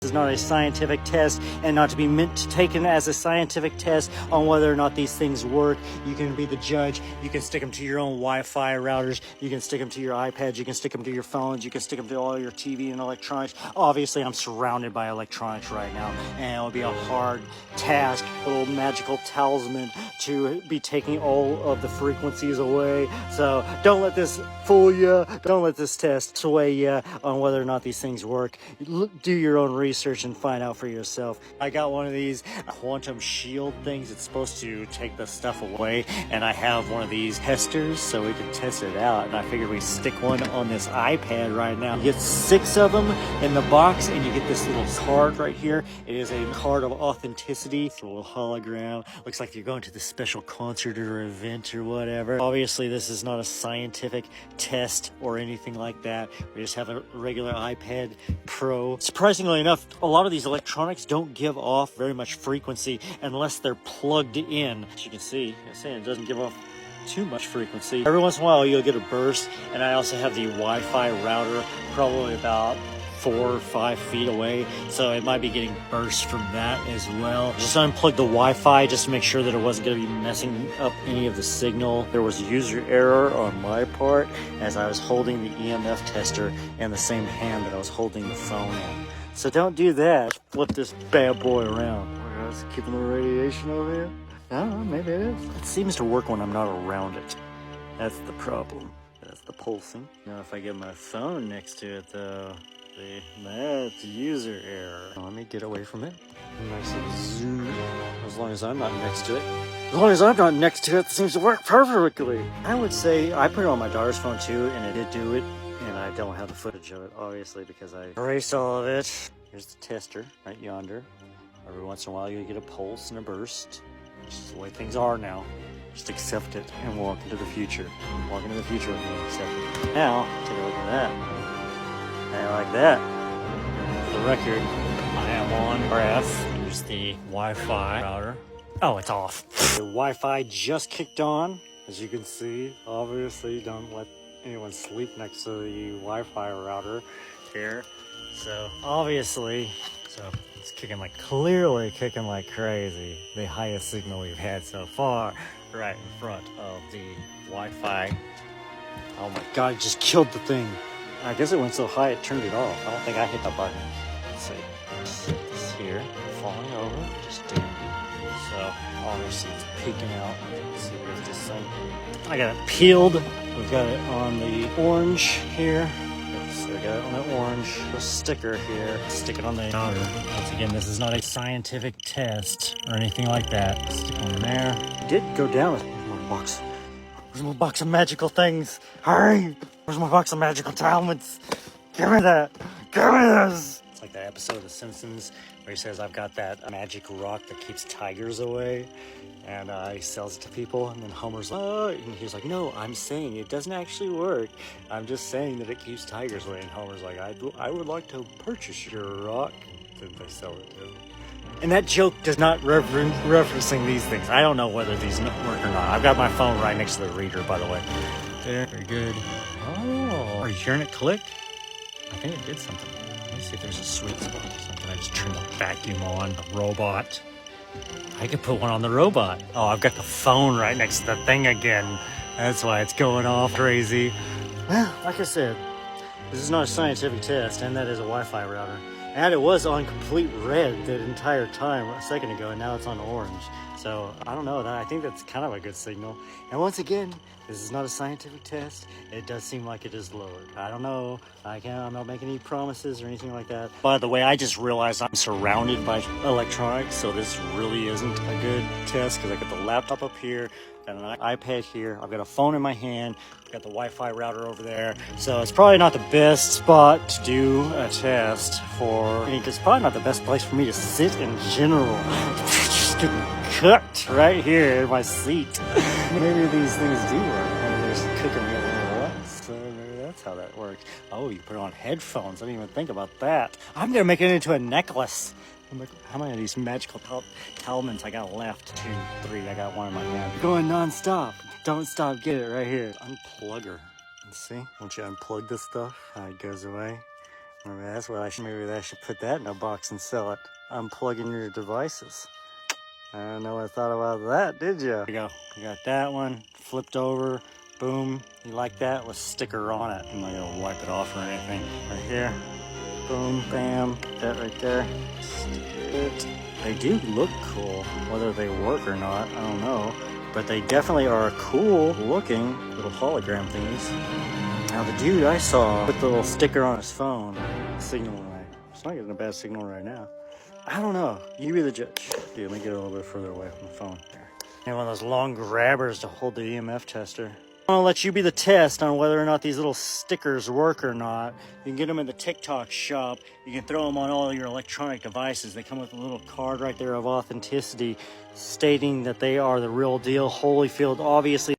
This is not a scientific test and not to be taken as a scientific test on whether or not these things work. You can be the judge. You can stick them to your own Wi-Fi routers. You can stick them to your iPads. You can stick them to your phones. You can stick them to all your TV and electronics. Obviously, I'm surrounded by electronics right now, and it'll be a hard task, a little magical talisman to be taking all of the frequencies away. So don't let this fool you. Don't let this test sway you on whether or not these things work. Do your own research and find out for yourself. I got one of these QuantumShield things. It's supposed to take the stuff away, and I have one of these testers so we can test it out. And I figured we stick one on this iPad right now. You get 6 of them in the box, and you get this little card right here. It is a card of authenticity. It's a little hologram. Looks like you're going to this special concert or event or whatever. Obviously, this is not a scientific test or anything like that. We just have a regular iPad Pro. Surprisingly enough, a lot of these electronics don't give off very much frequency unless they're plugged in. As you can see, it doesn't give off too much frequency. Every once in a while you'll get a burst, and I also have the Wi-Fi router probably about 4 or 5 feet away, so it might be getting bursts from that as well. Just unplugged the Wi-Fi just to make sure that it wasn't going to be messing up any of the signal. There was user error on my part as I was holding the EMF tester in the same hand that I was holding the phone in. So don't do that. Flip this bad boy around. Oh, it's keeping the radiation over here. I don't know, maybe it is. It seems to work when I'm not around it. That's the problem. That's the pulsing. Now if I get my phone next to it though, see, that's user error. Let me get away from it. Nice little zoom. As long as I'm not next to it. As long as I'm not next to it, it seems to work perfectly. I would say I put it on my daughter's phone too, and it did do it. And I don't have the footage of it, obviously, because I erased all of it. Here's the tester right yonder. Every once in a while you get a pulse and a burst. It's just the way things are now. Just accept it and walk into the future. Walk into the future with me, accept it. Now, take a look at that. And like that. For the record, I am on RF. Here's the Wi-Fi router. Oh, it's off. The Wi-Fi just kicked on, as you can see. Obviously, don't let anyone sleep next to the Wi-Fi router here. So obviously, it's kicking clearly kicking like crazy. The highest signal we've had so far, right in front of the Wi-Fi. Oh my God, it just killed the thing. I guess it went so high it turned it off. I don't think I hit the button. Let's see. It's here, falling over, just doing it. So obviously it's peeking out. Let's see where's this thing. I got it peeled. We've got it on the orange here. So we got it on the orange. A sticker here. Stick it on the router. Once again, this is not a scientific test or anything like that. Stick it on there. It did go down. Where's my box? Where's my box of magical things? Hurry! Where's my box of magical talismans? Give me that! Give me this! It's like that episode of The Simpsons where he says, I've got that magic rock that keeps tigers away. And he sells it to people, and then Homer's like, oh, and he's like, no, I'm saying it doesn't actually work. I'm just saying that it keeps tigers away. And Homer's like, I would like to purchase your rock. And then they sell it to him. And that joke does not referencing these things. I don't know whether these work or not. I've got my phone right next to the reader, by the way. There, very good. Oh, are you hearing it click? I think it did something. Let me see if there's a sweet spot or something. I just turned the vacuum on. The robot. I could put one on the robot. Oh, I've got the phone right next to the thing again. That's why it's going off crazy. Well, like I said, this is not a scientific test, and that is a Wi-Fi router. And it was on complete red the entire time a second ago, and now it's on orange. So, I don't know. I think that's kind of a good signal. And once again, this is not a scientific test. It does seem like it is lowered. I don't know. I'm not making any promises or anything like that. By the way, I just realized I'm surrounded by electronics, so this really isn't a good test because I got the laptop up here, got an iPad here, I've got a phone in my hand, I've got the Wi-Fi router over there. So it's probably not the best spot to do a test for. It's probably not the best place for me to sit in general. Just getting cooked right here in my seat. Maybe these things do work. Maybe they're just cooking me a little less. So maybe that's how that works. Oh, you put it on headphones. I didn't even think about that. I'm gonna make it into a necklace. How many of these magical talismans I got left? 2, 3. I got one in my hand. Going non-stop. Don't stop. Get it right here. Unplug her. Let's see. Once you unplug this stuff, it goes away. Maybe that's what maybe I should put that in a box and sell it. Unplugging your devices. I don't know what I thought about that, did you? There you go. You got that one flipped over. Boom. You like that with sticker on it. I'm not gonna wipe it off or anything. Right here. Boom, bam. That right there. Stick it. They do look cool. Whether they work or not, I don't know. But they definitely are cool looking little hologram thingies. Now the dude I saw put the little sticker on his phone, signaling light. It's not getting a bad signal right now. I don't know. You be the judge. Dude, let me get a little bit further away from the phone. There. And one of those long grabbers to hold the EMF tester. I'm gonna let you be the test on whether or not these little stickers work or not. You can get them in the TikTok shop. You can throw them on all your electronic devices. They come with a little card right there of authenticity stating that they are the real deal. Holyfield, obviously.